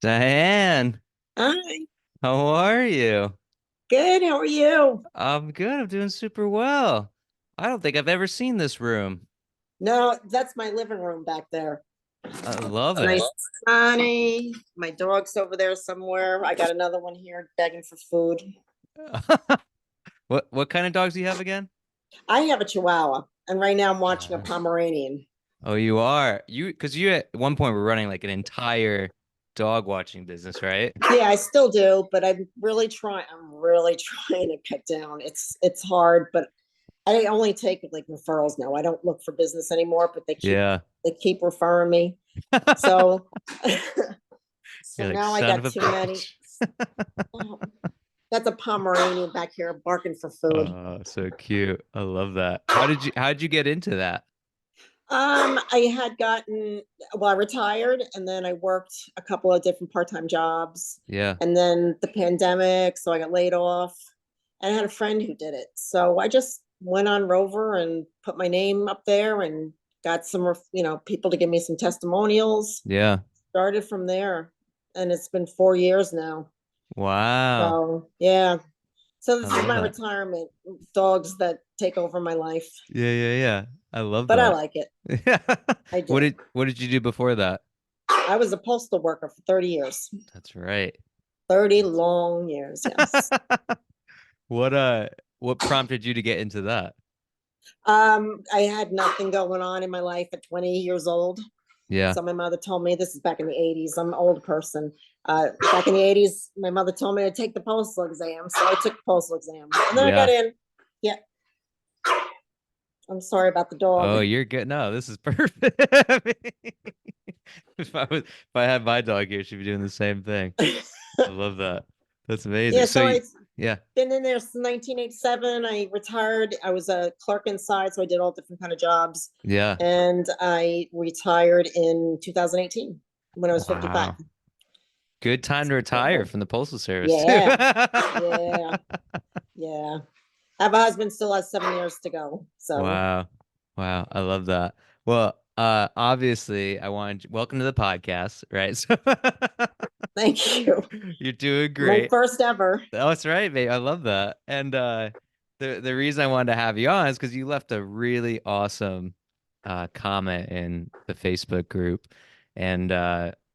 Diane, Hi, how are you? good. How are you? I'm good. I'm doing super well. I don't think I've ever seen this room. No, that's my living room back there. I love It's nice, it. sunny. My dog's over there somewhere. I got another one here begging for food. What kind of dogs do you have again? I have a Chihuahua, and right now I'm watching a Uh, Pomeranian. oh, you are. Because you at one point were running like an entire dog watching business, right? Yeah, I still do, but I'm really trying. I'm really trying to cut down. It's hard, but I only take like referrals now. I don't look for business anymore, but Yeah. they keep referring me. So so You're like, now I son of got a too many. bitch. Oh, that's a Pomeranian back here barking for food. Oh, so cute. I love that. How'd you get into that? I had gotten, well, I retired and then I worked a couple of different part-time jobs. Yeah. And then the pandemic, so I got laid off. And I had a friend who did it. So I just went on Rover and put my name up there and got some, people to give me some testimonials. Yeah. Started from there. And it's been 4 years now. Wow. So yeah. So I this is love my that. retirement, dogs that take over my life. Yeah, yeah, yeah. I love But I that. like it. Yeah. I What do. did you do before that? I was a postal worker for 30 years. That's right. 30 That's long years, yes. what uh what prompted you to get into that? I had nothing going on in my life at 20 years old. Yeah. So my mother told me, this is back in the 80s. I'm an old person. Back in the 80s, my mother told me to take the postal exam. So I took the postal exam. And then I got Yeah. in. Yeah, I'm sorry about the dog. Oh, you're good. No, this is perfect. I mean, if I had my dog here, she'd be doing the same thing. I love that. That's amazing. Yeah, So so you, I've yeah. been in there since 1987. I retired. I was a clerk inside, so I did all different kind of jobs. Yeah. And I retired in 2018 when I was 55. Wow. Good time to retire from the Postal Service too. Yeah, yeah, yeah. I have a husband, still has 7 years to go. So Wow. Wow. I love that. Well, obviously I wanted welcome to the podcast, right? So thank you. you're doing My great. first ever. Oh, that's right, mate. I love that. And the reason I wanted to have you on is because you left a really awesome comment in the Facebook group. And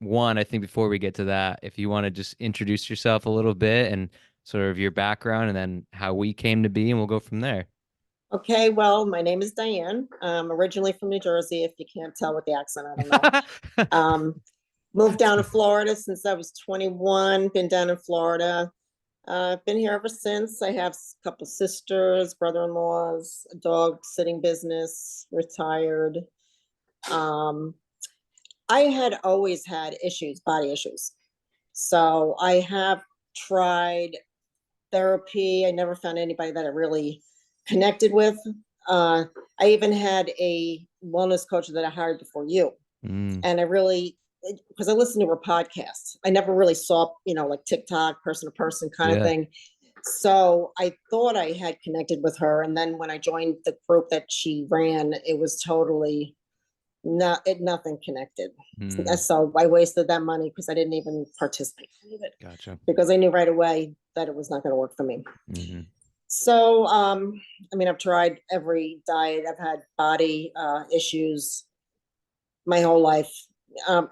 one, I think before we get to that, if you want to just introduce yourself a little bit and sort of your background and then how we came to be, and we'll go from there. Okay, well, my name is Diane. I'm originally from New Jersey. If you can't tell with the accent, I don't know. Um, moved down to Florida since I was 21. Been down in Florida. I've been here ever since. I have a couple sisters, brother-in-laws, a dog sitting business, retired. Um, I had always had issues, body issues. So I have tried therapy. I never found anybody that I really connected with. Uh, I even had a wellness coach that I hired before you. Mm, And I really, because I listened to her podcasts, I never really saw, like TikTok, person to person kind of yeah. thing. So I thought I had connected with her. And then when I joined the group that she ran, it was totally nothing connected. Mm, So I wasted that money because I didn't even participate in it gotcha. because I knew right away that it was not going to work for me. Hmm. So, I mean, I've tried every diet. I've had body issues my whole life,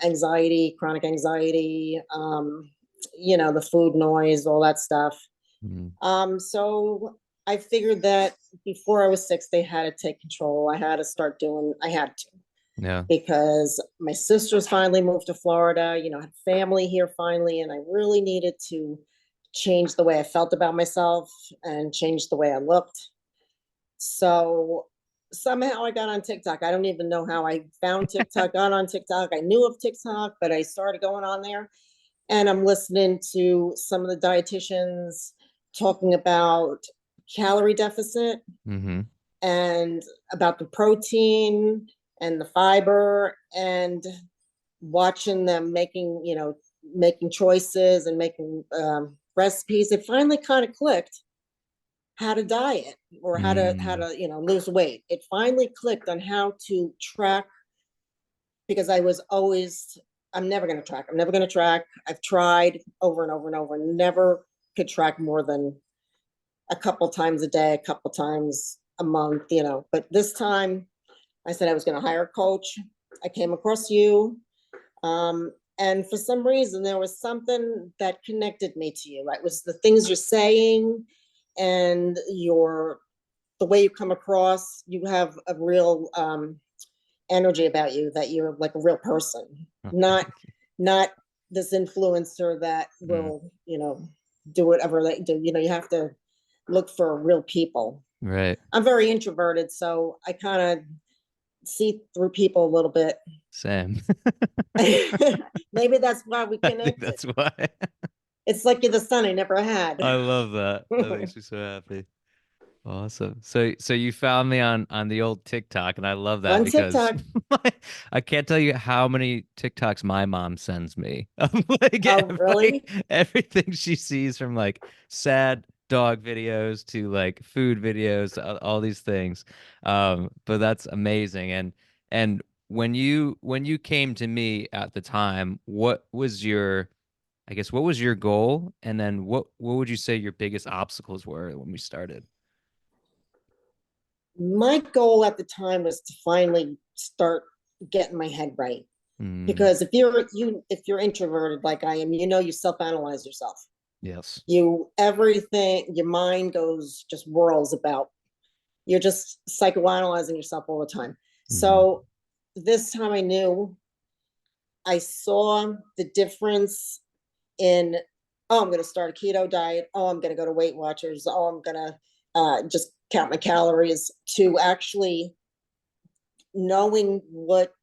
anxiety, chronic anxiety, the food noise, all that stuff. Hmm. So I figured that before I was six, they had to take control. I had to Yeah. because my sisters finally moved to Florida, had family here finally, and I really needed to change the way I felt about myself and change the way I looked. So somehow I got on TikTok. I don't even know how I found TikTok, got on TikTok. I knew of TikTok, but I started going on there and I'm listening to some of the dietitians talking about calorie deficit Hmm. and about the protein and the fiber and watching them making choices and making recipes. It finally kind of clicked how to diet or Mm, lose weight. It finally clicked on how to track because I was always I'm never going to track. I'm never going to track. I've tried over and over and over, never could track more than a couple times a day, a couple times a month, but this time I said I was going to hire a coach. I came across you. And for some reason, there was something that connected me to you. Right? It was the things you're saying and the way you come across. You have a real energy about you, that you're like a real person, Oh, not thank you. not this influencer that Mm, will, do whatever they do. You have to look for real people. right. I'm very introverted, so I kind of see through people a little bit. Same. Maybe that's why we I think connected. that's why. It's like you're the son I never had. I love that. That makes me so happy. Awesome. So you found me on the old TikTok, and I love that On because TikTok. I can't tell you how many TikToks my mom sends me. Oh, Like really? everything she sees, from like sad dog videos to like food videos, to all these things. But that's amazing. And when you came to me at the time, what was your, I guess, what was your goal? And then what would you say your biggest obstacles were when we started? My goal at the time was to finally start getting my head right. Mm, Because if you're introverted like I am, you self-analyze yourself. yes. Everything, your mind goes just whirls about. You're just psychoanalyzing yourself all the time. Hmm. So this time I saw the difference in, oh, I'm going to start a keto diet. Oh, I'm going to go to Weight Watchers. Oh, I'm going to just count my calories, to actually knowing what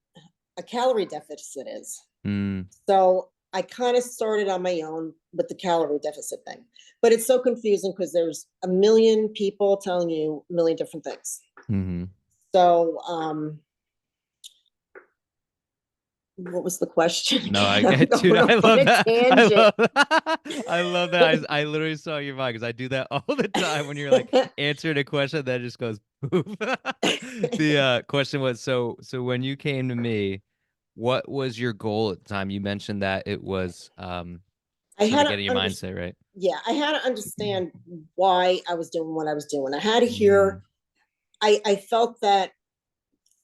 a calorie deficit is. Mm, So I kind of started on my own with the calorie deficit thing, but it's so confusing because there's a million people telling you a million different things. hmm. So, what was the question No, I again? I'm get, dude. going I off on love a that. I tangent. love that. I love that. I literally saw your mind because I do that all the time when you're like answering a question that just goes poof. The question was, so when you came to me, what was your goal at the time? You mentioned that it was I sort had of to getting your under, mindset right. yeah, I had to understand why I was doing what I was doing. I had to Mm, hear. I felt that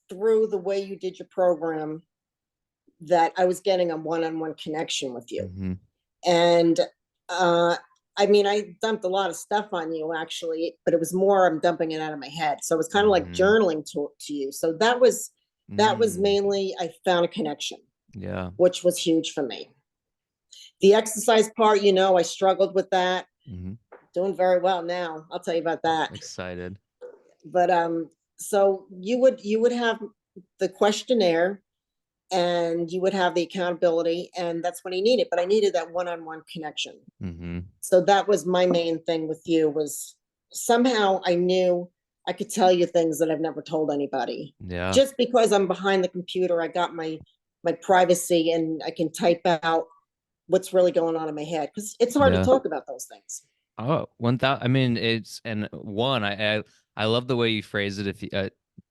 through the way you did your program, that I was getting a one-on-one connection with you. hmm. And uh, I mean, I dumped a lot of stuff on you actually, but it was more I'm dumping it out of my head. So it was kind of like Hmm. journaling to you. So that was Mm, mainly, I found a connection, yeah. which was huge for me. The exercise part, I struggled with that. Hmm. Doing very well now. I'll tell you about that. Excited. But so you would have the questionnaire, and you would have the accountability, and that's what I needed. But I needed that one-on-one connection. Hmm. So that was my main thing with you, was somehow I knew I could tell you things that I've never told anybody. Yeah. Just because I'm behind the computer, I got my privacy, and I can type out what's really going on in my head, because it's hard to Yeah. talk about those things. Oh, 1,000. I mean, it's, and one, I love the way you phrase it. If you,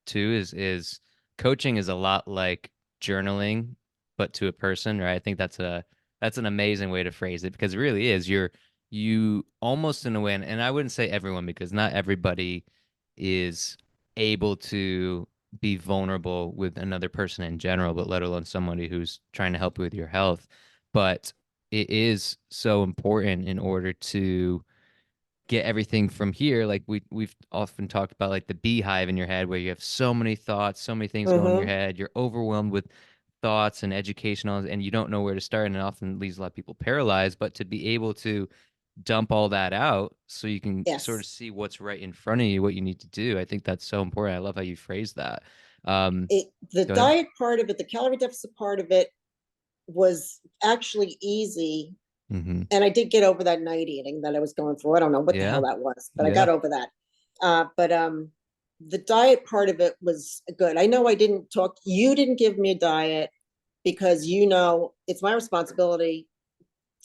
two is coaching is a lot like journaling, but to a person, right? I think that's an amazing way to phrase it, because it really is. You almost, in a way, and I wouldn't say everyone, because not everybody is able to be vulnerable with another person in general, but let alone somebody who's trying to help you with your health. But it is so important in order to get everything from here. Like we've often talked about, like the beehive in your head, where you have so many thoughts, so many things going in your Mm-hmm. head. You're overwhelmed with thoughts and educational, and you don't know where to start, and it often leaves a lot of people paralyzed. But to be able to dump all that out so you can sort of Yes. see what's right in front of you, what you need to do. I think that's so important. I love how you phrase that. The Go ahead. diet part of it, the calorie deficit part of it, was actually easy. Hmm. And I did get over that night eating that I was going through. I don't know what the Yeah. hell that was, but I Yeah. got over that. But the diet part of it was good. I know you didn't give me a diet, because it's my responsibility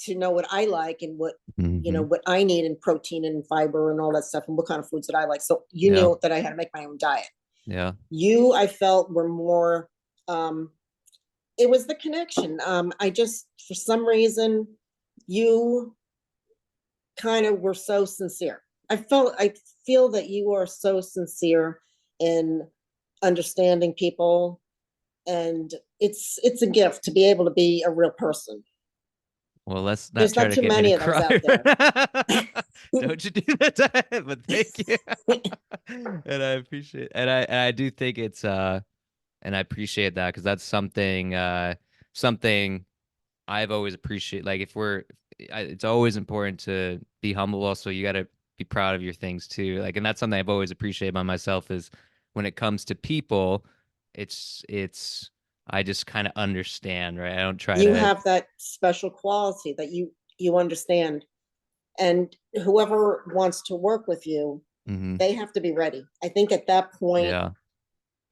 to know what I like, and Hmm. what I need in protein and fiber and all that stuff, and what kind of foods that I like. So you Yeah. knew that I had to make my own diet. Yeah. I felt, were more um, it was the connection. I just, for some reason, you kind of were so sincere. I feel that you are so sincere in understanding people, and it's a gift to be able to be a real person. Well, let's not There's try not to too get me to many of those cry. out there. Don't you do that, Diane, but thank you. And I appreciate and I do think it's and I appreciate that because that's something I've always appreciated. Like if we're it's always important to be humble also. You got to be proud of your things too. Like and that's something I've always appreciated by myself is when it comes to people, it's I just kind of understand, right? I don't try You to have that special quality that you understand, and whoever wants to work with you, hmm they have to be ready. I think at that point, yeah.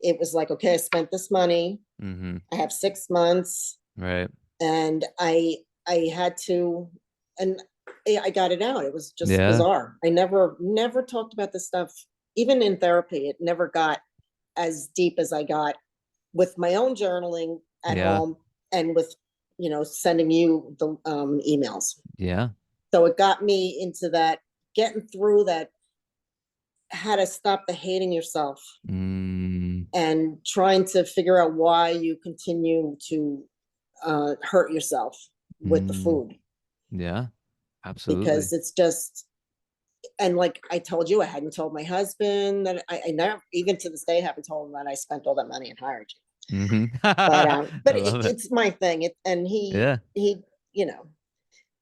it was like, okay, I spent this money. hmm I have 6 months, Right. and I had to, and I got it out. It was just Yeah. bizarre. I never talked about this stuff, even in therapy. It never got as deep as I got with my own journaling at Yeah. home, and with sending you the emails. Yeah. So it got me into that, getting through that, how to stop the hating yourself Mm, and trying to figure out why you continue to hurt yourself with the mm, food, yeah. Absolutely. because it's just, and like I told you, I hadn't told my husband that I never, even to this day, haven't told him that I spent all that money and hired you. hmm But I love it. it's my thing. And Yeah, he, you know,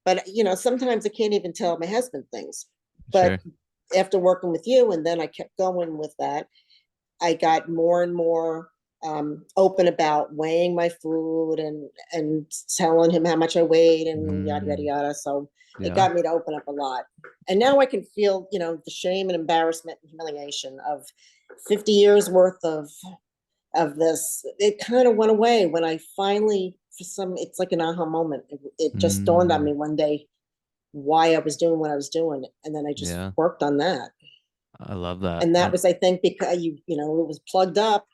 but sometimes I can't even tell my husband things. But sure. after working with you, and then I kept going with that, I got more and more open about weighing my food, and telling him how much I weighed and yada yada Mm, yada. So it yeah. got me to open up a lot. And now I can feel, the shame and embarrassment and humiliation of 50 years worth of this. It kind of went away when I finally, for some, it's like an aha moment. It just dawned on Mm, me one day why I was doing what I was doing, and then I just yeah. worked on that. I love that. And that was, I think, because it was plugged up,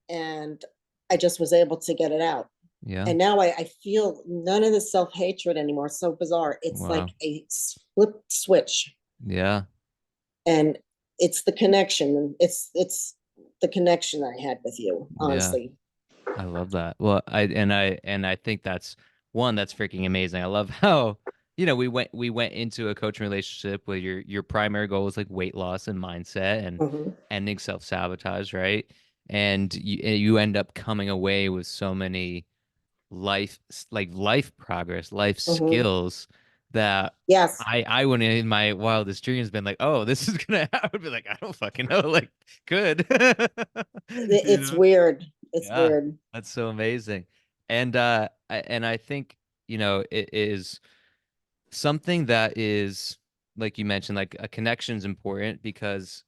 and I just was able to get it out. Yeah. And now I feel none of the self-hatred anymore. It's so bizarre. It's like Wow. a flip switch, Yeah. and it's the connection. It's the connection I had with you, Yeah. honestly. I love that. Well, I think that's one that's freaking amazing. I love how, we went into a coaching relationship where your primary goal was like weight loss and mindset and Hmm. ending self-sabotage, right? And you end up coming away with so many life progress, life Hmm. skills that Yes, I wouldn't in my wildest dreams been like, oh, this is gonna I would be like, I don't fucking know, like good. You it's know? weird. It's Yeah, weird. that's so amazing. And I think, it is something that is like you mentioned, like a connection is important because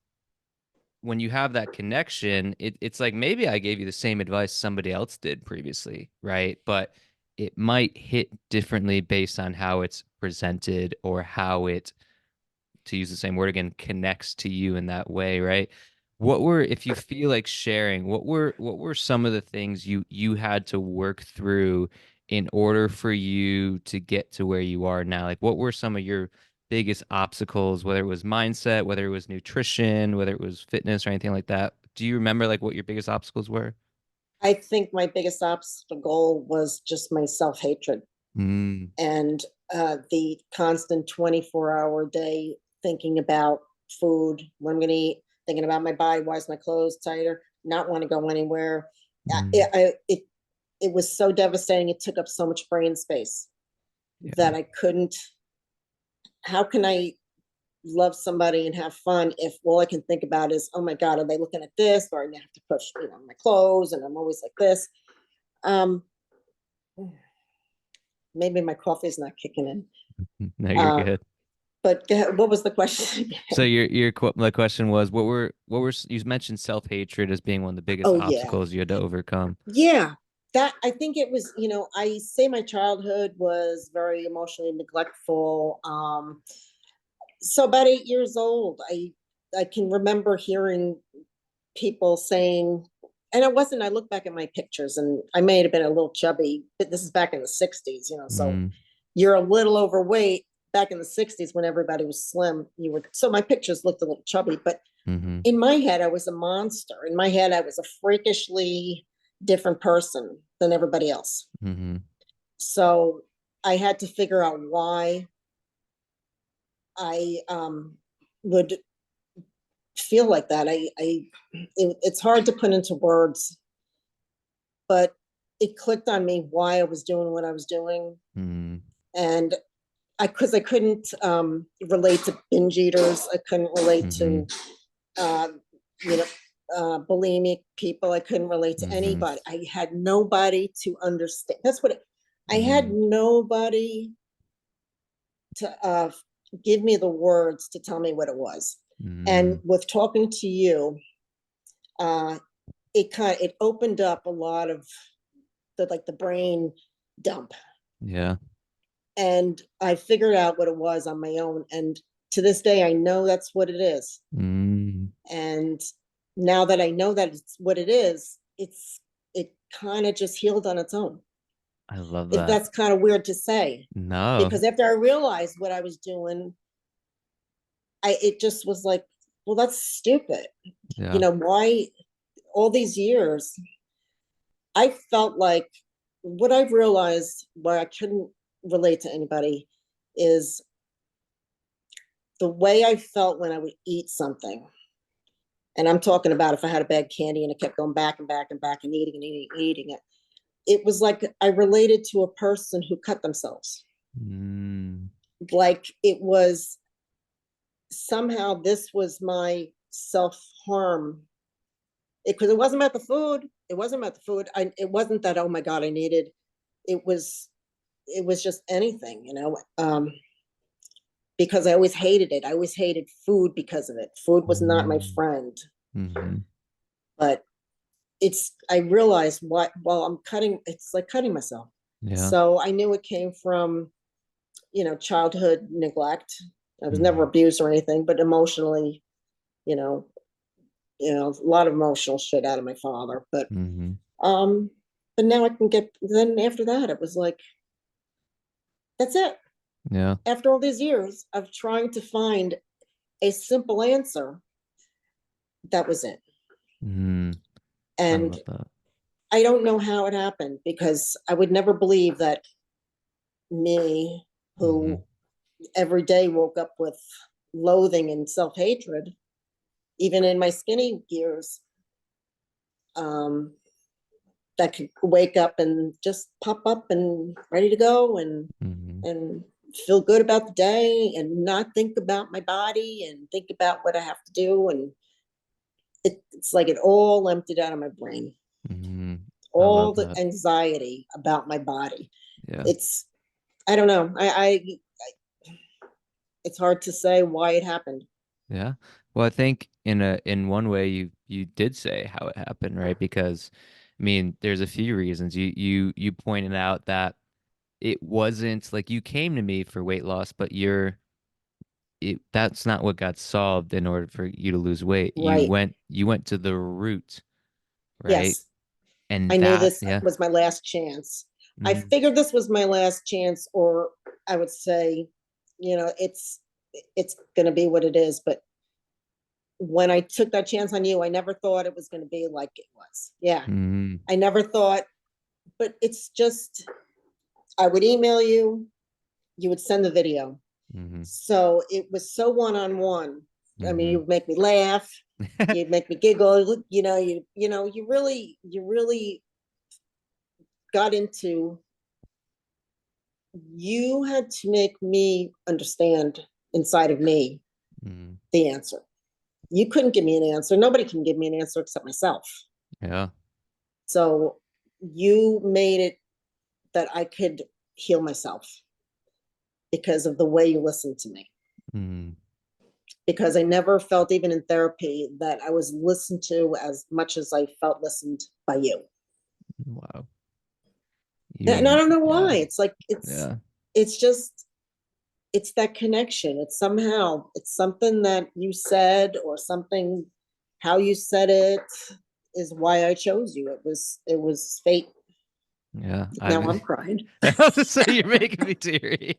when you have that connection, it's like maybe I gave you the same advice somebody else did previously, right? But it might hit differently based on how it's presented or how it, to use the same word again, connects to you in that way, right? If you feel like sharing, what were some of the things you had to work through in order for you to get to where you are now? Like what were some of your biggest obstacles, whether it was mindset, whether it was nutrition, whether it was fitness or anything like that? Do you remember like what your biggest obstacles were? I think my biggest obstacle was just my self-hatred, Mm, and the constant 24-hour day thinking about food, what I'm going to eat, thinking about my body, why is my clothes tighter, not want to go anywhere. mm, It was so devastating. It took up so much brain space yeah. that I couldn't. How can I love somebody and have fun if all I can think about is, oh my God, are they looking at this? Or I have to push, my clothes, and I'm always like this. Um, Maybe my coffee's not kicking in. No, you're Uh, good. but what was the question So again? my question was, you mentioned self-hatred as being one of the biggest Oh yeah, obstacles you had to overcome. yeah. That, I think it was. I say my childhood was very emotionally neglectful. So about 8 years old, I can remember hearing people saying, and I look back at my pictures and I may have been a little chubby, but this is back in the 60s, so Mm, you're a little overweight. Back in the 60s when everybody was slim, so my pictures looked a little chubby, but mm-hmm, in my head, I was a monster. In my head, I was a freakishly different person than everybody else. mm-hmm, So I had to figure out why I would feel like that. It's hard to put into words, but it clicked on me why I was doing what I was doing, mm-hmm, and because I couldn't relate to binge eaters, I couldn't relate mm-hmm, to uh, you know bulimic people. I couldn't relate to mm-hmm, anybody. I had nobody to understand. I had mm-hmm, nobody to give me the words to tell me what it was. mm-hmm. And with talking to you, uh, it opened up a lot of the brain dump, Yeah. and I figured out what it was on my own. And to this day, I know that's what it is. Mm, And now that I know that it's what it is, it kind of just healed on its own. I love If that. that's kind of weird to say, No. because after I realized what I was doing, it just was like, well, that's stupid. Yeah. Why all these years I felt like what I've realized why I couldn't relate to anybody is the way I felt when I would eat something. And I'm talking about if I had a bad candy and it kept going back and back and back and eating and eating and eating it. It was like I related to a person who cut themselves. Mm, Like it was somehow this was my self harm. Because it wasn't about the food. It wasn't about the food. It wasn't that, oh my God, I needed. It was it was just anything. Because I always hated it. I always hated food because of it. Food was not my mm, friend. mm-hmm. But I realized what while I'm cutting, it's like cutting myself. Yeah. So I knew it came from, childhood neglect. I was never Mm-hmm. abused or anything, but emotionally, you know, a lot of emotional shit out of my father. Mm-hmm. Um, but now I can get. Then after that, it was like that's it. Yeah. After all these years of trying to find a simple answer, that was it. Mm, I And love that. I don't know how it happened because I would never believe that me, Mm-hmm. who every day woke up with loathing and self hatred, even in my skinny years, um, that could wake up and just pop up and ready to go Mm-hmm. and feel good about the day and not think about my body and think about what I have to do. And it's like it all emptied out of my brain, Mm-hmm. I all love the that. anxiety about my body. Yeah. It's, I don't know. It's hard to say why it happened. Yeah. Well, I think in one way you did say how it happened, right? Because I mean, there's a few reasons. You pointed out that it wasn't like you came to me for weight loss, but that's not what got solved in order for you to lose weight. Right. You went to the root, right? Yes. And I knew that, this yeah. was my last chance. I Mm, figured this was my last chance, or I would say, it's going to be what it is. But when I took that chance on you, I never thought it was going to be like it was. Yeah, mm, I never thought. But it's just, I would email you, you would send the video. mm-hmm, So it was so one on one. I mean, mm-hmm. you would make me laugh, you'd make me giggle. You really got into. You had to make me understand inside of me Mm, the answer. You couldn't give me an answer. Nobody can give me an answer except myself. yeah. So you made it that I could heal myself because of the way you listened to me. Mm, Because I never felt, even in therapy, that I was listened to as much as I felt listened by you. wow. And I You, don't know yeah, why. It's like yeah. it's just it's that connection. It's something that you said or something how you said it. is why I chose you. It was fate. Yeah, Now I'm I'm crying. I was to say you're making me teary.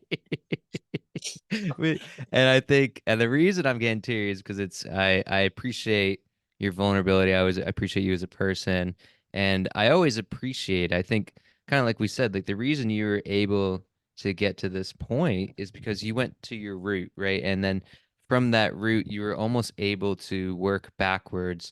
And I think, and the reason I'm getting teary is because I appreciate your vulnerability. I always appreciate you as a person, and I always appreciate. I think, kind of like we said, like the reason you were able to get to this point is because you went to your root, right? And then from that root, you were almost able to work backwards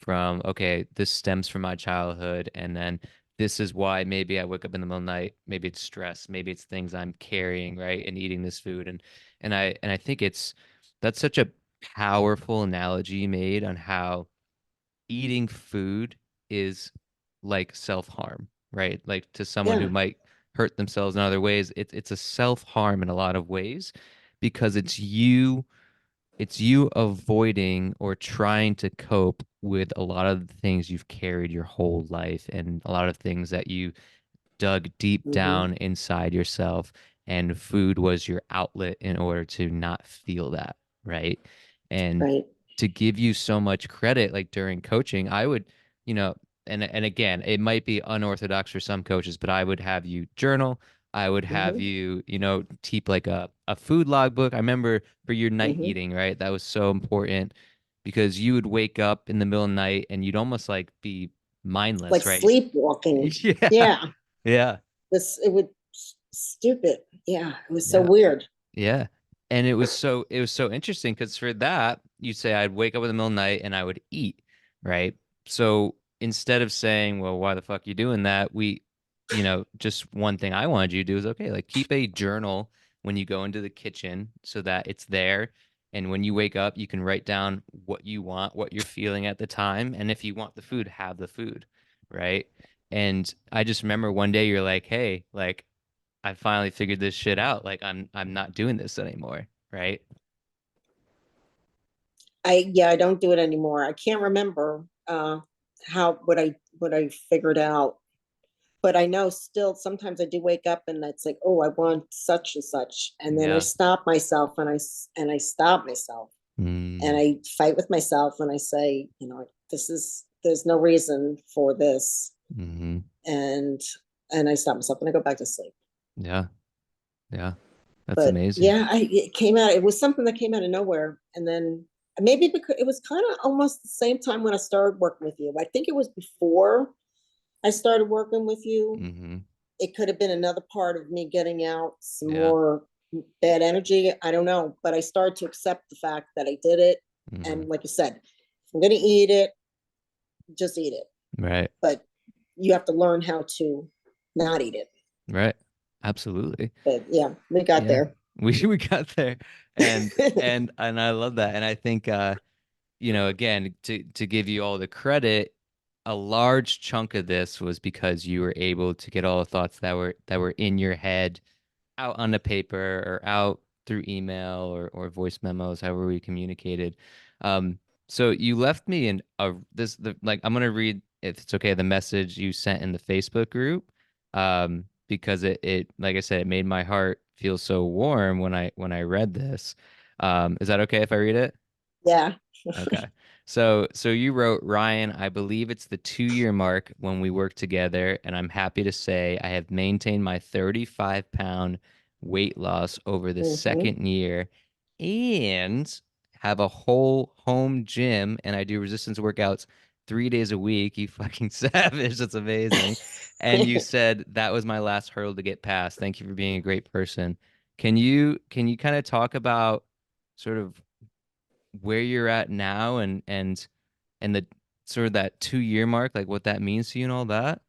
from, okay, this stems from my childhood, and then this is why maybe I wake up in the middle of the night. Maybe it's stress. Maybe it's things I'm carrying, right? And eating this food. And I think that's such a powerful analogy you made on how eating food is like self-harm, right? Like to someone who Yeah. might hurt themselves in other ways, it's a self-harm in a lot of ways because it's you avoiding or trying to cope with a lot of the things you've carried your whole life and a lot of things that you dug deep Hmm. down inside yourself, and food was your outlet in order to not feel that, right? And Right. to give you so much credit, like during coaching, I would, you know, and again, it might be unorthodox for some coaches, but I would have you journal. I would have Hmm. you, keep like a food log book. I remember for your night Hmm. eating, right? That was so important because you would wake up in the middle of the night and you'd almost like be Like mindless, right? sleepwalking. Yeah. Yeah. Yeah. It would stupid. Yeah. It was so Yeah. weird. Yeah. And it was so interesting because for that, you say I'd wake up in the middle of the night and I would eat, right? So instead of saying, well, why the fuck you doing that? Just one thing I wanted you to do is okay, like keep a journal when you go into the kitchen so that it's there. And when you wake up, you can write down what you want, what you're feeling at the time. And if you want the food, have the food, right? And I just remember one day you're like, hey, like I finally figured this shit out. Like I'm not doing this anymore, right? I don't do it anymore. I can't remember how what I figured out. But I know still sometimes I do wake up and it's like, oh, I want such and such. And then I Yeah. stop myself and I stop myself and Mm, I fight with myself and I say, there's no reason for this. hmm. And I stop myself and I go back to sleep. Yeah. Yeah. That's But amazing. yeah, it came out, it was something that came out of nowhere. And then maybe because it was kind of almost the same time when I started working with you. I think it was before I started working with you. Hmm. It could have been another part of me getting out some Yeah. more bad energy. I don't know, but I started to accept the fact that I did it. And Hmm. like you said, if I'm going to eat it, just eat it. Right. But you have to learn how to not eat it. Right. Absolutely. But yeah, we got Yeah. there. We got there. And I love that. And I think again, to give you all the credit, a large chunk of this was because you were able to get all the thoughts that were in your head out on the paper or out through email or voice memos, however we communicated. Um, so you left me in like I'm gonna read if it's okay the message you sent in the Facebook group, because it like I said it made my heart feel so warm when I read this. Is that okay if I read it? Yeah. Okay. So you wrote, Ryan, I believe it's the 2-year mark when we work together, and I'm happy to say I have maintained my 35-pound weight loss over the Hmm. second year and have a whole home gym, and I do resistance workouts 3 days a week. You fucking savage. That's amazing. And you said that was my last hurdle to get past. Thank you for being a great person. Can you kind of talk about sort of where you're at now and the sort of that 2-year mark, like what that means to you and all that?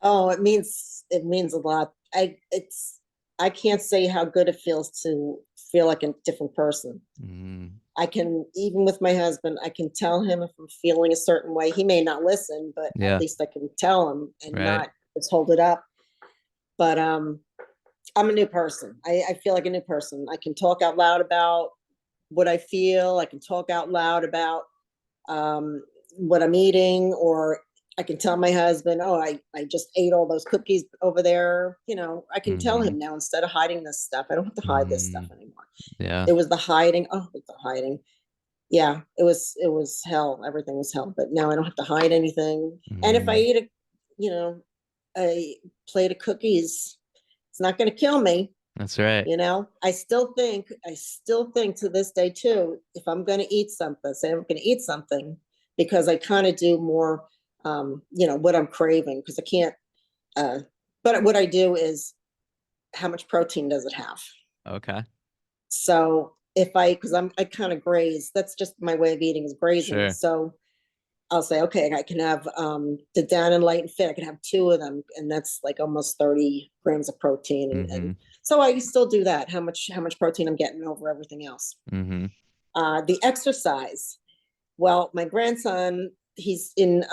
Oh, it means a lot. I can't say how good it feels to feel like a different person. Mm, I can, even with my husband, I can tell him if I'm feeling a certain way. He may not listen, but at yeah, least I can tell him and right. not just hold it up. But I'm a new person. I feel like a new person. I can talk out loud about what I feel. I can talk out loud about um, what I'm eating, or I can tell my husband, oh, I just ate all those cookies over there. I can tell Mm-hmm. him now instead of hiding this stuff. I don't have to hide this stuff Mm, anymore. yeah. It was the hiding. Oh, the hiding. Yeah, it was hell. Everything was hell. But now I don't have to hide anything. And if I Mm, eat you know, a plate of cookies, it's not going to kill me. that's right. I still think to this day too, if I'm going to eat something, say I'm going to eat something, because I kind of do more, what I'm craving, because I can't, uh, but what I do is how much protein does it have? Okay. So because I kind of graze, that's just my way of eating is grazing. Sure. So I'll say, okay, I can have the down and light and fit. I can have two of them, and that's like almost 30 grams of protein. And Mm-hmm. so I still do that. How much protein I'm getting over everything else. Mm-hmm. The exercise. Well, my grandson, he's in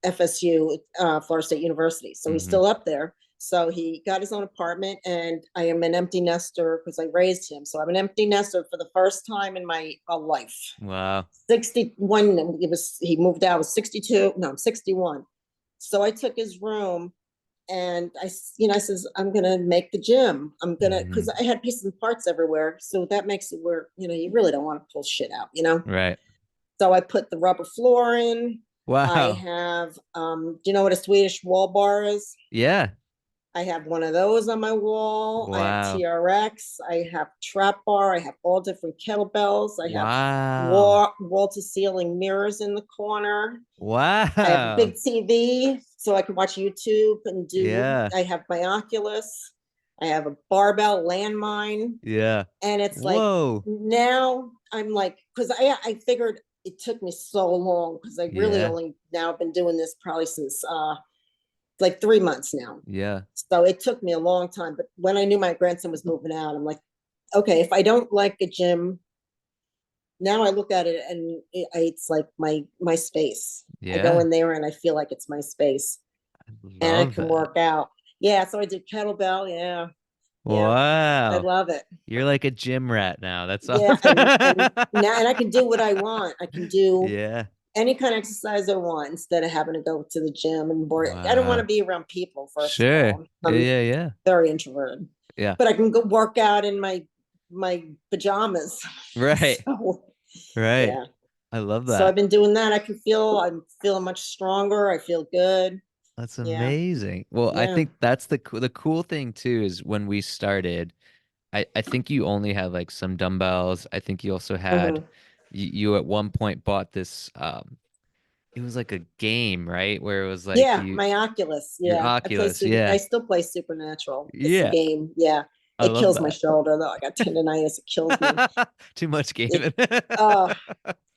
FSU, Florida State University, so he's Mm-hmm. still up there. So he got his own apartment, and I am an empty nester because I raised him. So I'm an empty nester for the first time in my life. Wow. 61, he moved out, I was 62, no, I'm 61. So I took his room, and I says, I'm gonna make the gym. Mm-hmm. because I had pieces and parts everywhere. So that makes it where, you really don't want to pull shit out. Right. So I put the rubber floor in. I Wow. have, do you know what a Swedish wall bar is? Yeah. I have one of those on my wall. I have Wow. TRX. I have trap bar. I have all different kettlebells. I have Wow. wall to ceiling mirrors in the corner. I have a Wow. big TV so I can watch YouTube and Yeah. I have my Oculus. I have a barbell landmine. Yeah. And it's like, Whoa. now I'm like, because I figured it took me so long, because I really Yeah. only now been doing this probably since like 3 months now. Yeah. So it took me a long time. But when I knew my grandson was moving out, I'm like, okay, if I don't like a gym, now I look at it and it's like my space. I go Yeah. in there and I feel like it's my space, I and I love can that. work out. Yeah, so I did kettlebell. Yeah, yeah, I Wow. love it. You're like a gym rat now. That's Yeah, awesome. and I can do what I want. I can do Yeah. any kind of exercise I want instead of having to go to the gym and board. I don't want to Wow. be around people. First of Sure. all, Yeah, I'm yeah, yeah. very introverted, Yeah. but I can go work out in my pajamas. Right. So Right. yeah, I love so I've that. been doing that. I'm feeling much stronger. I feel good. That's Yeah, amazing. Well, I yeah. think that's the cool thing too is when we started, I think you only had like some dumbbells. I think you also had Hmm. you at one point bought this it was like a game, right? Where it was like Yeah, you my Oculus. your Yeah, Oculus. I Yeah. still play Supernatural. It's a Yeah. game. Yeah, I it love kills my that. shoulder though. I got tendonitis. It kills me. Too much It. gaming. Uh,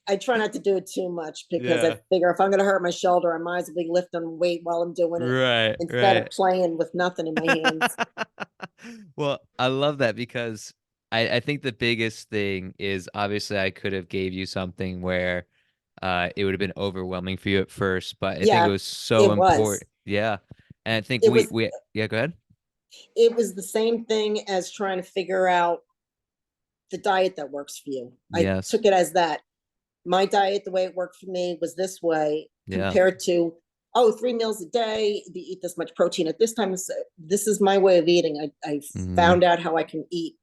I try not to do it too much, because I Yeah. figure if I'm going to hurt my shoulder, I might as well be lifting weight while I'm doing it Right, instead of right. playing with nothing in my hands. Well, I love that because I think the biggest thing is obviously I could have gave you something where it would have been overwhelming for you at first, but I think it Yeah, was so it was. important. Yeah. And I think It was. we yeah, go ahead. It was the same thing as trying to figure out the diet that works for you. I Yes. took it as that. My diet, the way it worked for me, was this way Yeah. compared to, oh, 3 meals a day, you eat this much protein at this time. This is my way of eating. I Mm-hmm. found out how I can eat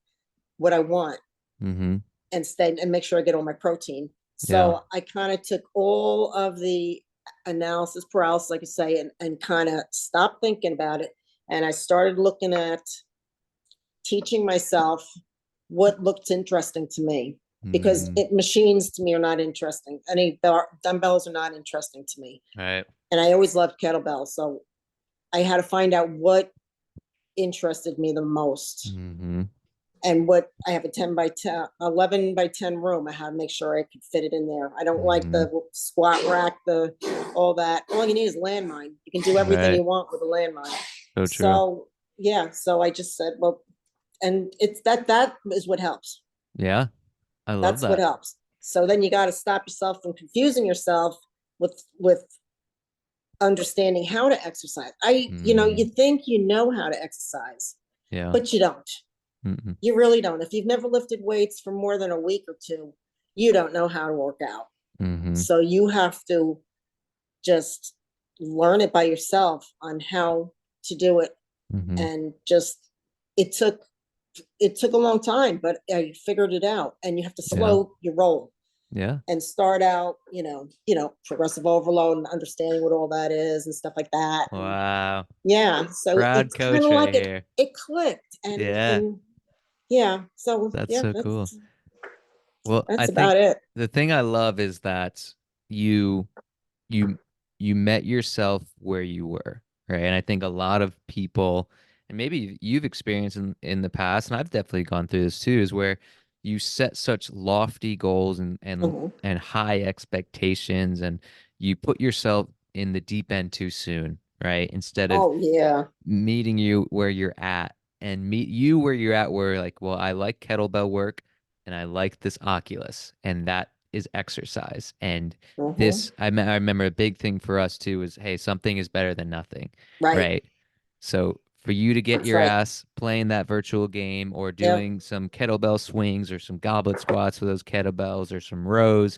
what I want Mm-hmm. and stay and make sure I get all my protein. Yeah. So I kind of took all of the analysis paralysis, like I say, and kind of stopped thinking about it. And I started looking at teaching myself what looked interesting to me, because Mm-hmm. machines to me are not interesting. Any dumbbells are not interesting to me. Right. And I always loved kettlebells. So I had to find out what interested me the most. Mm-hmm. And what I have a 10 by 10, 11 by 10 room. I had to make sure I could fit it in there. I don't like Mm-hmm. the squat rack, all that. All you need is landmine. You can do everything Right. you want with a landmine. So true. So yeah, so I just said, well, and it's that is what helps. Yeah. I love That's what that. helps. So then you got to stop yourself from confusing yourself with understanding how to exercise. Mm-hmm. You think you know how to exercise, Yeah. but you don't. Mm-hmm. You really don't. If you've never lifted weights for more than a week or two, you don't know how to work out. Mm-hmm. So you have to just learn it by yourself on how to do it. Mm-hmm. And just, it took a long time, but I figured it out. And you have to Yeah. slow your roll. Yeah. and start out, progressive overload and understanding what all that is and stuff like that. And Wow. yeah, so Proud it's kind coach of right like here. it clicked. And Yeah. yeah, so That's yeah, so cool. Well, I that's think about it. the thing I love is that you you you met yourself where you were, right? And I think a lot of people, and maybe you've experienced in the past, and I've definitely gone through this too, is where you set such lofty goals Mhm. and high expectations, and you put yourself in the deep end too soon, right? Instead of Oh yeah. meeting you where you're at and meet you where you're at, where like, well, I like kettlebell work and I like this Oculus, and that is exercise. And Hmm. this, I remember a big thing for us too is, hey, something is better than nothing, Right. right? So for you to get That's your right. ass playing that virtual game or Yep. doing some kettlebell swings or some goblet squats with those kettlebells or some rows,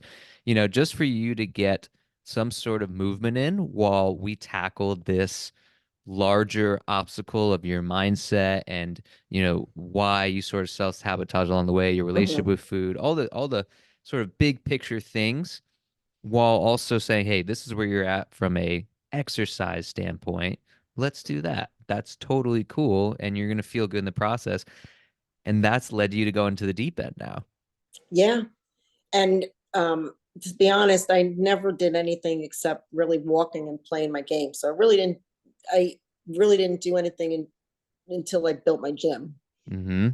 just for you to get some sort of movement in while we tackle this larger obstacle of your mindset and why you sort of self-sabotage along the way, your relationship Hmm. with food, all the sort of big picture things, while also saying, hey, this is where you're at from a exercise standpoint. Let's do that. That's totally cool, and you're going to feel good in the process. And that's led you to go into the deep end now. Yeah. And to be honest, I never did anything except really walking and playing my game. So I really didn't do anything until I built my gym. Mm-hmm.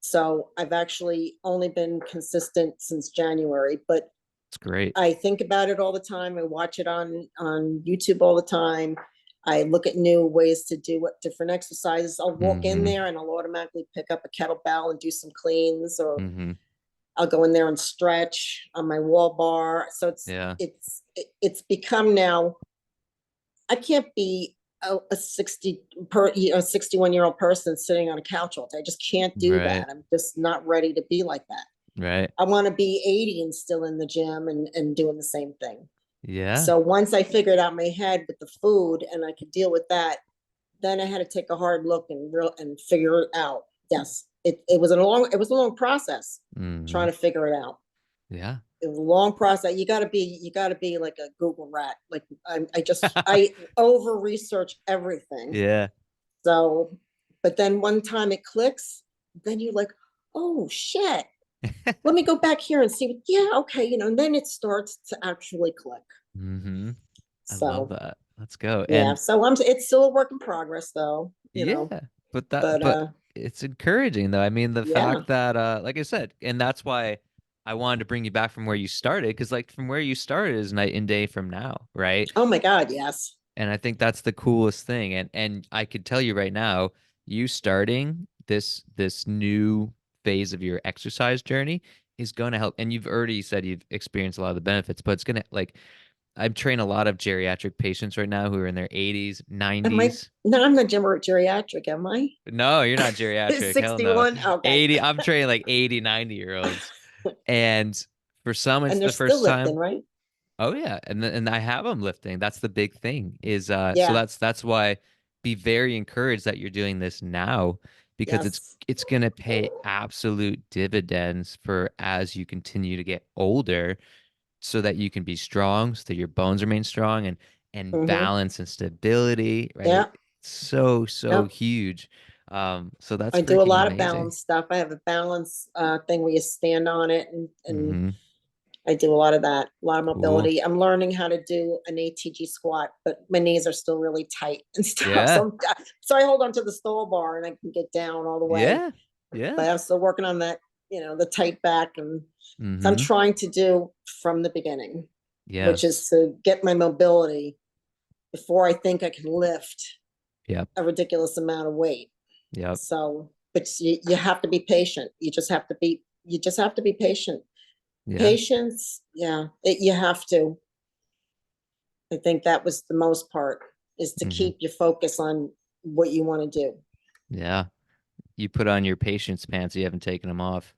So I've actually only been consistent since January, but It's great. I think about it all the time. I watch it on YouTube all the time. I look at new ways to do what different exercises. I'll walk in Mm-hmm. there and I'll automatically pick up a kettlebell and do some cleans, or Mm-hmm. I'll go in there and stretch on my wall bar. So Yeah. it's become now. I can't be a 61-year-old person sitting on a couch all day. I just can't do that. Right. I'm just not ready to be like that. Right. I want to be 80 and still in the gym and doing the same thing. Yeah. So once I figured out my head with the food and I could deal with that, then I had to take a hard look and figure it out. Yes, it was a long process Mm-hmm. trying to figure it out. Yeah. It was a long process. You got to be like a Google rat. Like I over research everything. Yeah. So, but then one time it clicks, then you're like, oh shit, let me go back here and see. Yeah, okay, and then it starts to actually click. Mm-hmm. I love So that. Let's go. yeah, And so it's still a work in progress though, yeah, but but it's encouraging though. I mean, the yeah. fact that like I said, and that's why I wanted to bring you back from where you started, because like from where you started is night and day from now, right? Oh my God, yes. And I think that's the coolest thing. And I could tell you right now, you starting this new phase of your exercise journey is going to help. And you've already said you've experienced a lot of the benefits, but it's going to like I train a lot of geriatric patients right now who are in their 80s, Am I? 90s. No, I'm not geriatric, am I? No, you're not geriatric. Hell no. 61. Okay. 80, I'm training like 80, 90-year-olds. And for some, it's And they're the still first lifting, time. right? Oh yeah, and I have them lifting. That's the big thing. Is so Yeah. that's why be very encouraged that you're doing this now, because Yes. it's gonna pay absolute dividends for as you continue to get older, so that you can be strong, so that your bones remain strong and Mm-hmm. balance and stability, right? Yeah. So Yep. huge. So that's I do a freaking lot of amazing. balance stuff. I have a balance thing where you stand on it, and Mm-hmm. I do a lot of that, a lot of Cool. mobility. I'm learning how to do an ATG squat, but my knees are still really tight and stuff. Yeah. So I hold on to the stall bar and I can get down all the way. Yeah. Yeah. But I'm still working on that, the tight back. And so I'm Mm-hmm. trying to do from the beginning, Yeah. which is to get my mobility before I think I can lift Yep. a ridiculous amount of weight. Yep. So, but you have to be patient. You just have to be patient. Yeah. Patience, yeah, you have to. I think that was the most part, is to Mm-hmm. keep your focus on what you want to do. Yeah. You put on your patience pants, you haven't taken them off.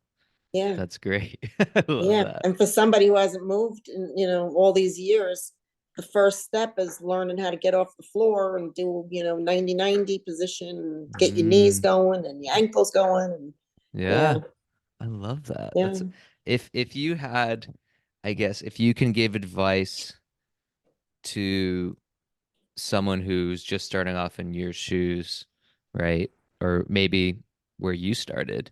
Yeah, That's great. I love yeah. that. And for somebody who hasn't moved in, all these years, the first step is learning how to get off the floor and do, 90-90 position and get your knees Mm, going and your ankles going. And yeah. yeah, I love that. yeah. That's if you had I guess if you can give advice to someone who's just starting off in your shoes, right? Or maybe where you started,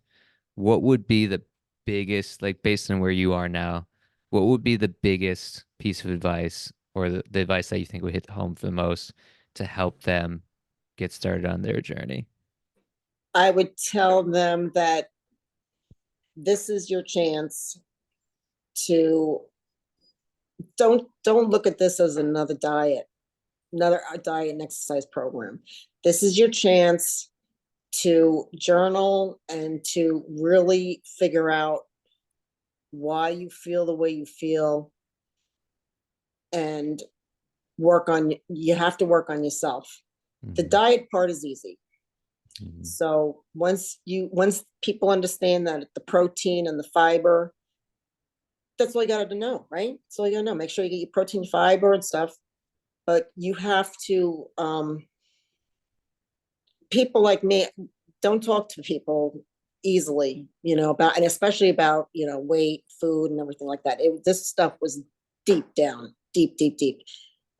what would be the biggest, like based on where you are now, what would be the biggest piece of advice or the advice that you think would hit home for the most to help them get started on their journey? I would tell them that this is your chance to don't look at this as another diet, another diet and exercise program. This is your chance to journal and to really figure out why you feel the way you feel and you have to work on yourself. The Hmm. diet part is easy. Hmm. So once people understand that the protein and the fiber, that's all you got to know, right? That's all you got to know. Make sure you get your protein, fiber, and stuff. But you have to. People like me don't talk to people easily, about, and especially about weight, food, and everything like that. This stuff was deep down, deep, deep, deep,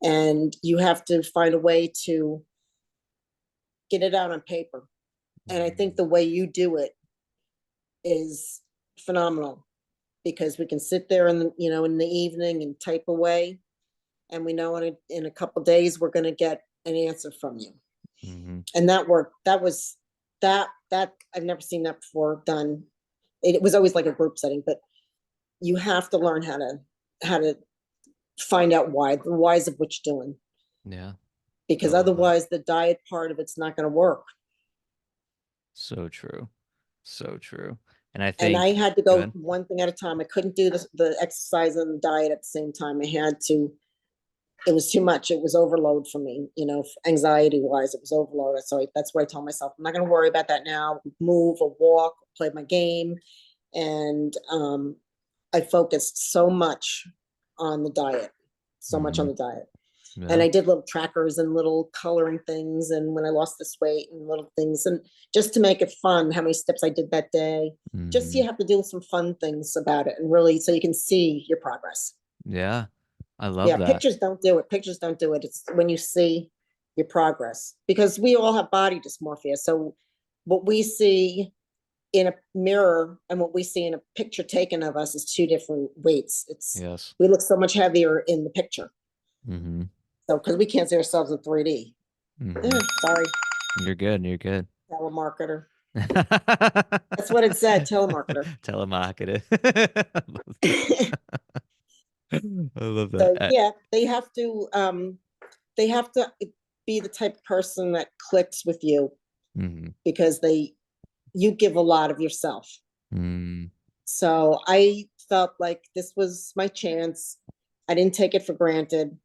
and you have to find a way to get it out on paper. And I think Hmm. the way you do it is phenomenal because we can sit there in the evening and type away, and we know in a couple of days we're going to get an answer from you. Hmm. And that worked. That I've never seen that before done. It was always like a group setting, but you have to learn how to find out why, the whys of what you're doing, Yeah, I because love that. otherwise the diet part of it's not going to work. So true. So true. And I And I think, had to go good. one thing at a time. I couldn't do the exercise and the diet at the same time. I had to. It was too much. It was overload for me, anxiety wise. It was overload. So that's why I told myself, I'm not going to worry about that now. Move or walk, play my game. And I focused so much on the diet, so much on Hmm. the diet. And Yeah. I did little trackers and little coloring things. And when I lost this weight and little things, and just to make it fun, how many steps I did that day. Just Hmm. you have to do some fun things about it and really so you can see your progress. Yeah. I love Yeah, that. pictures don't do it. Pictures don't do it. It's when you see your progress because we all have body dysmorphia. So what we see in a mirror and what we see in a picture taken of us is two different weights. It's Yes. we look so much heavier in the picture. Hmm. So because we can't see ourselves in 3D. Hmm. Sorry, You're good. You're good. telemarketer. That's what it said, telemarketer. Telemarketer. I love that. I love that. So yeah, they have to be the type of person that clicks with you Mhm. because you give a lot of yourself. Mm. So I felt like this was my chance. I didn't take it for granted.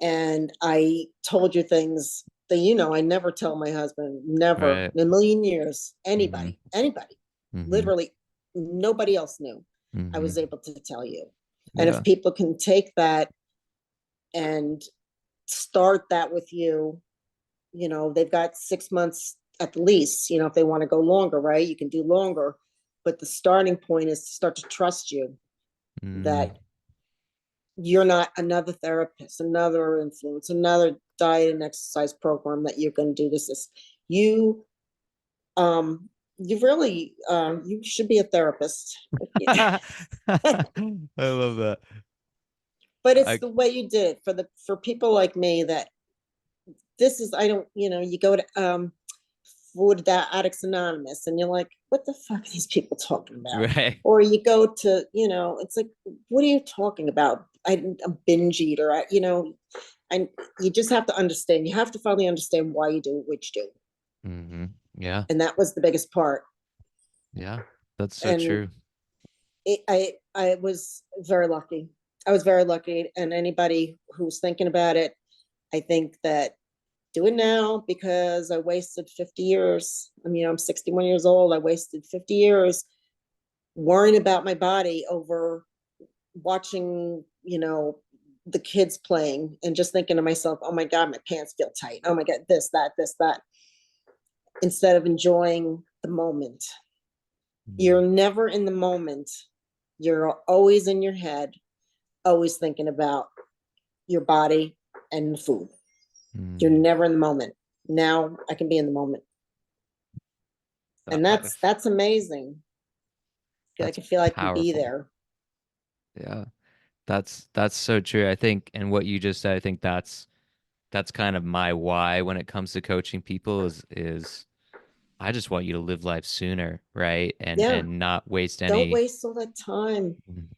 And I told you things that, I never tell my husband, never Right. in a million years, Hmm. anybody, Hmm. literally nobody else knew. I was Hmm. able to tell you. And if Yeah. people can take that and start that with you, they've got 6 months at least, if they want to go longer, right? You can do longer. But the starting point is to start to trust you Mm. that you're not another therapist, another influence, another diet and exercise program that you're going to do this. You, you really, you should be a therapist. I love that. But it's I the way you did it for people like me that this is, I don't, you go to, Food Addicts Anonymous and you're like, what the fuck are these people talking about? right. Or you go to, it's like, what are you talking about? I'm a binge eater. And you just have to understand. You have to finally understand why you do what you do, Hmm. Yeah. and that was the biggest part. Yeah. That's so And true. I was very lucky. I was very lucky, and anybody who's thinking about it, I think that do it now because I wasted 50 years. I mean, I'm 61 years old. I wasted 50 years worrying about my body over watching, the kids playing and just thinking to myself, oh my God, my pants feel tight. Oh my God, this, that, instead of enjoying the moment. Mm. You're never in the moment. You're always in your head. always thinking about your body and food. You're Mm, never in the moment. Now I can be in the moment. that, And that- that's amazing. I that's can feel I can be powerful. there. Yeah. That's so true. I think, and what you just said, I think that's kind of my why when it comes to coaching people is I just want you to live life sooner, right? Yeah. And not waste Don't any. waste all that time. Mm,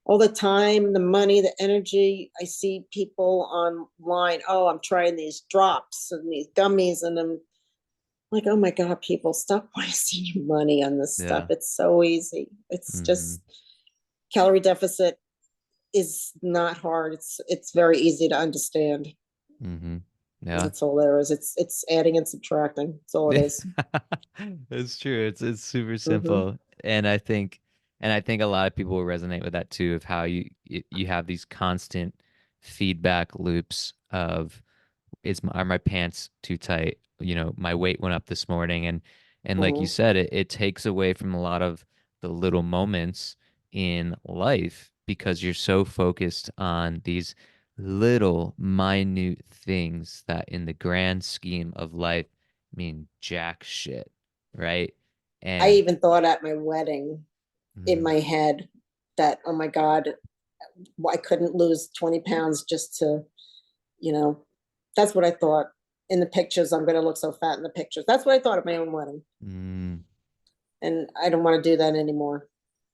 All the time, the money, the energy. I see people online. Oh, I'm trying these drops and these gummies, and I'm like, oh my God, people, stop wasting your money on this stuff. yeah. It's so easy. It's Hmm. just calorie deficit is not hard. It's very easy to understand. Hmm. Yeah. That's all there is. It's adding and subtracting. That's all it Yeah. is. It's true. It's super Mm-hmm. simple. And I think a lot of people will resonate with that too, of how you have these constant feedback loops of are my pants too tight? My weight went up this morning, and like you Mm-hmm. said, it takes away from a lot of the little moments in life because you're so focused on these little minute things that in the grand scheme of life mean jack shit, right? I And even thought at my wedding in mm, my head that, oh my God, I couldn't lose 20 pounds just to, you know, that's what I thought in the pictures. I'm going to look so fat in the pictures. That's what I thought at my own wedding. mm, And I don't want to do that anymore.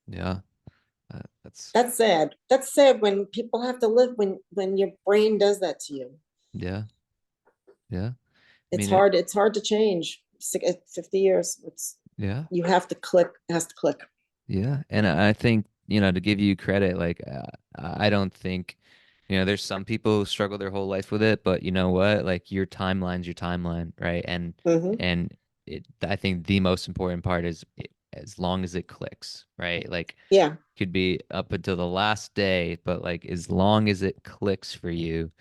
yeah, that's That's sad. That's sad when people have to live when your brain does that to you. yeah, yeah. I It's mean it, hard. It's hard to change. 50 years. It's yeah. you have to click. It has to click. Yeah, and I think, to give you credit, like I don't think, there's some people who struggle their whole life with it, but you know what? Like your timeline's your timeline, right? And Mm-hmm. and I think the most important part is as long as it clicks, right? Like Yeah. could be up until the last day, but like as long as it clicks for you,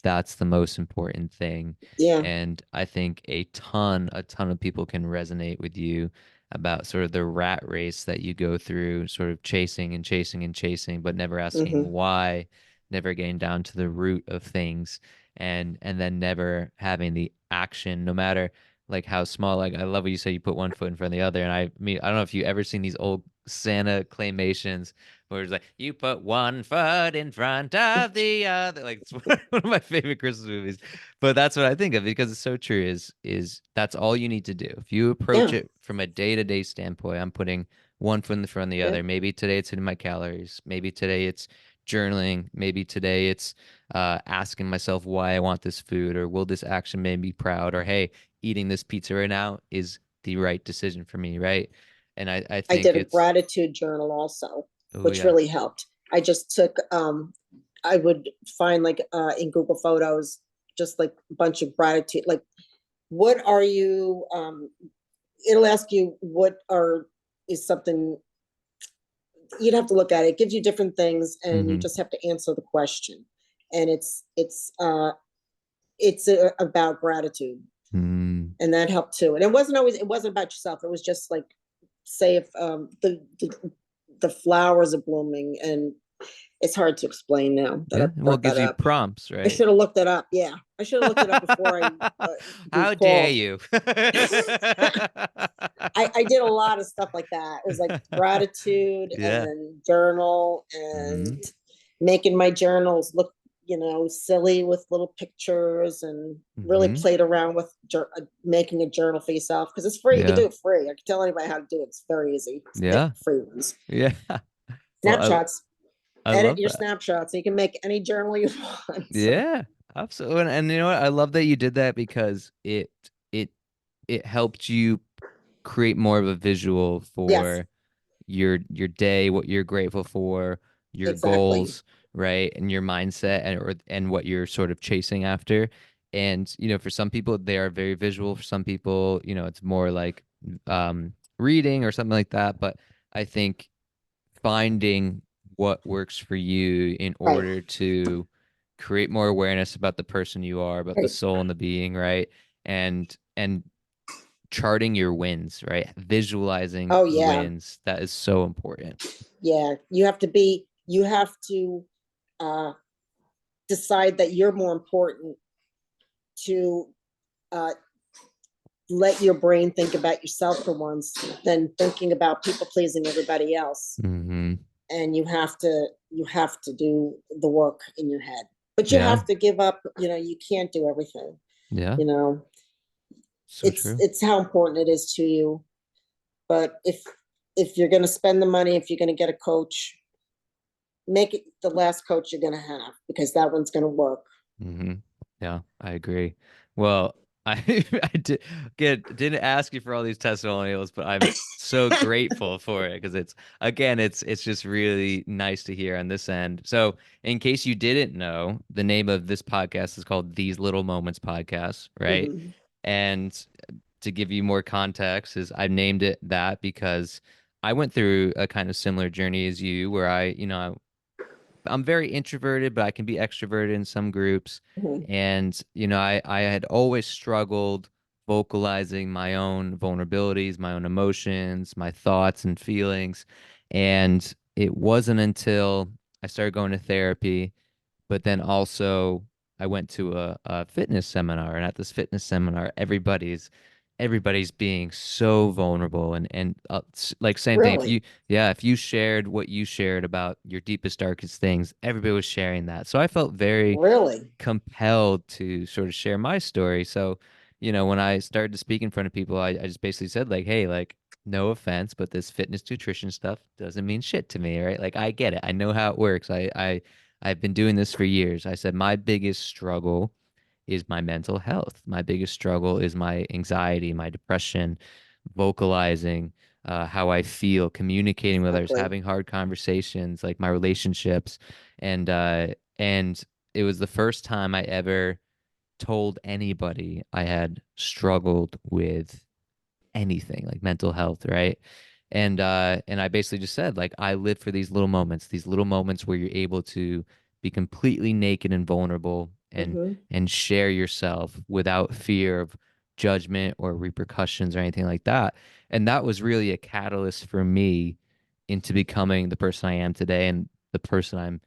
that's the most important thing. Yeah. And I think a ton of people can resonate with you about sort of the rat race that you go through, sort of chasing and chasing and chasing, but never asking Mm-hmm. why, never getting down to the root of things, and then never having the action, no matter like how small. Like I love what you say, you put one foot in front of the other. And I mean, I don't know if you ever seen these old Santa claymations where it's like you put one foot in front of the other. Like it's one of my favorite Christmas movies. But that's what I think of because it's so true. Is that's all you need to do. If you approach Yeah. it from a day-to-day standpoint, I'm putting one foot in front of the Yeah. other. Maybe today it's hitting my calories. Maybe today it's journaling. Maybe today it's asking myself why I want this food, or will this action make me proud, or hey, eating this pizza right now is the right decision for me, right? And I I think did a it's, gratitude journal also, oh which yeah. really helped. I just took I would find like in Google Photos just like a bunch of gratitude, like what are you it'll ask you what are is something you'd have to look at it. It gives you different things and you Mm-hmm. just have to answer the question. And it's about gratitude. Mm. And that helped too. And it wasn't about yourself. It was just like say if the flowers are blooming, and it's hard to explain now that I Yeah. Well, it brought that gives you up. prompts, I right? should have looked it up. Yeah, I should have looked it up before I we How dare called. you? I did a lot of stuff like that. It was like gratitude Yeah. and journal Mm-hmm. and making my journals look, silly with little pictures, and really Mm-hmm. played around with making a journal for yourself because it's free. You can Yeah. do it free. I can tell anybody how to do it. It's very easy. Make Yeah. free ones. Yeah. Well, Snapshots. I Edit love your that. snapshots so you can make any journal you want. Yeah. Absolutely. And you know what? I love that you did that because it it helped you create more of a visual Yes, for your day, what you're grateful for, your exactly. goals, right? And your mindset and what you're sort of chasing after. And for some people they are very visual. For some people, it's more like reading or something like that. But I think finding what works for you in Right, order to create more awareness about the person you are, about the right. soul and the being, right? And charting your wins, right? Visualizing Oh the yeah, wins. That is so important. yeah. You have to uh, decide that you're more important to uh, let your brain think about yourself for once than thinking about people pleasing everybody else. Hmm. And you have to do the work in your head, but you Yeah. have to give up. You can't do everything. Yeah. you know So it's true. it's how important it is to you. But if you're going to spend the money, if you're going to get a coach, make it the last coach you're going to have, because that one's going to work. Hmm. Yeah, I agree. Well, I didn't ask you for all these testimonials, but I'm so grateful for it because it's just really nice to hear on this end. So, in case you didn't know, the name of this podcast is called These Little Moments Podcast, right? Mhm. And to give you more context, is I named it that because I went through a kind of similar journey as you, where I'm very introverted, but I can be extroverted in some groups. Mhm. And, I had always struggled vocalizing my own vulnerabilities, my own emotions, my thoughts and feelings. And it wasn't until I started going to therapy, but then also I went to a fitness seminar, and at this fitness seminar, everybody's being so vulnerable and like same thing. If Really, you Yeah, if you shared what you shared about your deepest, darkest things, everybody was sharing that. So I felt very really, compelled to sort of share my story. So, when I started to speak in front of people, I just basically said like, hey, like, no offense, but this fitness nutrition stuff doesn't mean shit to me, right? Like I get it. I know how it works. I've been doing this for years. I said my biggest struggle is my mental health. My biggest struggle is my anxiety, my depression, vocalizing how I feel, communicating with others, exactly. having hard conversations, like my relationships. And it was the first time I ever told anybody I had struggled with anything like mental health, right? And I basically just said like I live for these little moments where you're able to be completely naked and vulnerable Hmm. and share yourself without fear of judgment or repercussions or anything like that. And that was really a catalyst for me into becoming the person I am today and the person I'm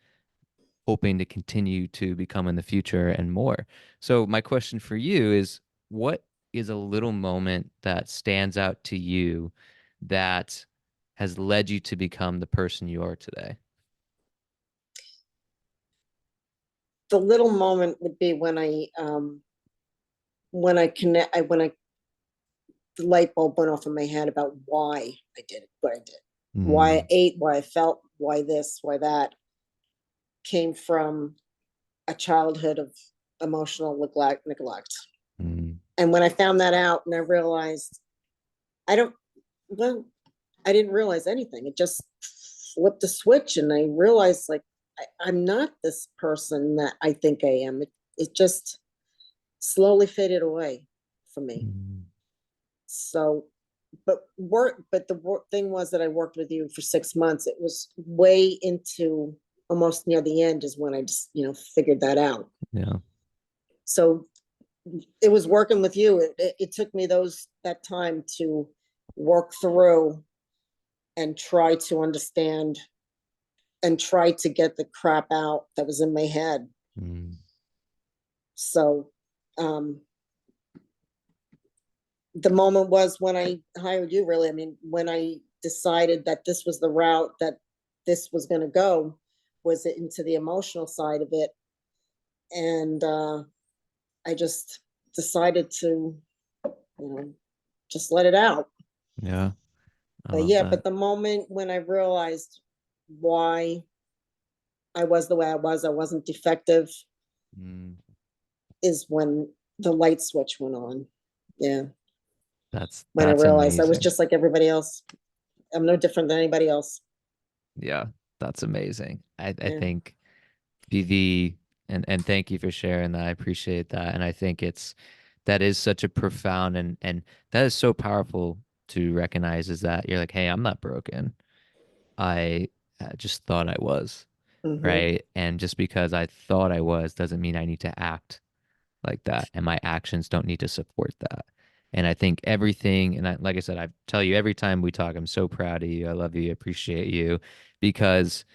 hoping to continue to become in the future and more. So my question for you is, what is a little moment that stands out to you that has led you to become the person you are today? The little moment would be when I connect, when I the light bulb went off in my head about why I did what I did, why I Mm, ate, why I felt, why this, why that, came from a childhood of emotional neglect. mm, And when I found that out, and I realized I don't, well, I didn't realize anything. It just flipped a switch, and I realized like I'm not this person that I think I am. It just slowly faded away from me. mm. So, but the work thing was that I worked with you for 6 months. It was way into almost near the end is when I just figured that out. Yeah, So it was working with you. It took me that time to work through and try to understand and try to get the crap out that was in my head. mm, So um, the moment was when I hired you, really. I mean, when I decided that this was the route that this was going to go, was it into the emotional side of it. And I just decided to, just let it out. yeah, I But love yeah, that. but the moment when I realized why I was the way I wasn't defective, Mm, is when the light switch went on. Yeah. When I that's realized I was amazing. just like everybody else. I'm no different than anybody else. Yeah, that's amazing. I Yeah. think the and thank you for sharing that. I appreciate that. And I think that is such a profound and that is so powerful to recognize is that you're like, hey, I'm not broken. I just thought I was, Mm-hmm. right? And just because I thought I was doesn't mean I need to act like that, and my actions don't need to support that. And I think everything, and like I said, I tell you every time we talk, I'm so proud of you. I love you, appreciate you, because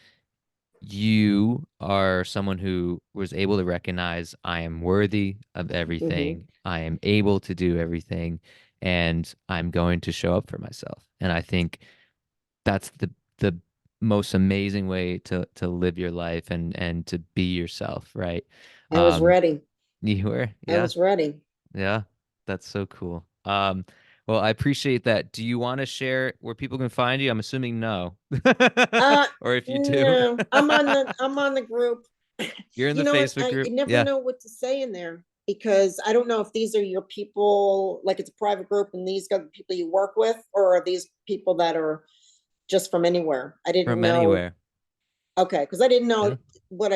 you are someone who was able to recognize I am worthy of Hmm. everything. I am able to do everything, and I'm going to show up for myself. And I think that's the most amazing way to live your life and to be yourself, right? I was Um, ready. you were, I yeah, was ready. yeah, that's so cool. Well, I appreciate that. Do you want to share where people can find you? I'm assuming no. Uh, Or if you do, no, I'm on the group. you're in You the know what? Facebook I group. never Yeah, know what to say in there because I don't know if these are your people, like it's a private group and these are the people you work with, or are these people that are just from anywhere? I didn't from know. anywhere. Okay, because I didn't Yeah. know what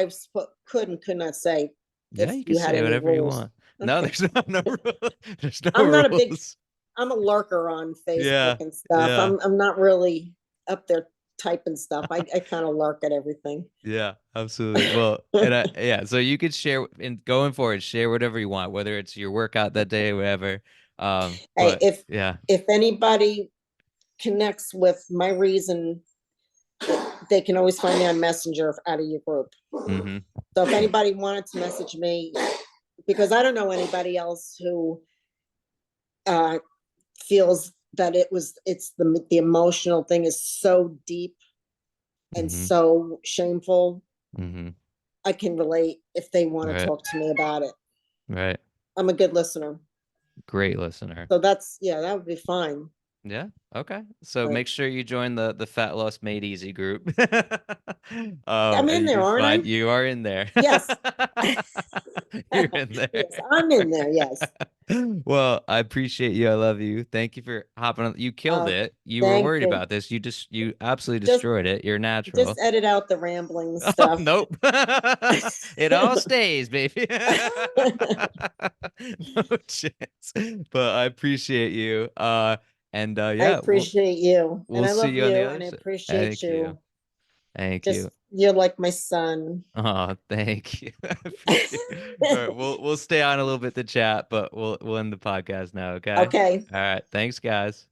could and could not say Yeah, if you can you had say any whatever you rules. want. No, Okay. there's no rule. There's no I'm not a big, rules. I'm a lurker on Facebook Yeah. and stuff. Yeah. I'm not really up there typing stuff. I kind of lurk at everything. Yeah, absolutely. Well, and yeah, so you could share in going forward, share whatever you want, whether it's your workout that day, whatever. Hey, But yeah. if anybody connects with my reason, they can always find me on Messenger out of your group. Hmm. So if anybody wanted to message me, because I don't know anybody else who uh, feels that it's the emotional thing is so deep and Hmm. so shameful. Hmm. I can relate if they want to Right. talk to me about it. Right. I'm a good listener. Great listener. So that's, yeah, that would be fine. Yeah. Okay. So But make sure you join the Fat Loss Made Easy group. I'm And in you there, can aren't I? find you are in there. Yes. You're in there. Yes, I'm in there. Yes. Well, I appreciate you. I love you. Thank you for hopping on. You killed Uh, it. You were Thank worried you. about this. You absolutely Just destroyed it. You're just natural. edit out the rambling Oh, stuff. nope. It all stays, baby. No chance. But I appreciate you. And I yeah, appreciate you and we'll I see love you on the you other and I side. appreciate Thank you. you. Thank you. Just you're like my son. Oh, thank you. I appreciate it. All right, we'll stay on a little bit to chat, but we'll end the podcast now, okay? Okay. All right. Thanks, guys.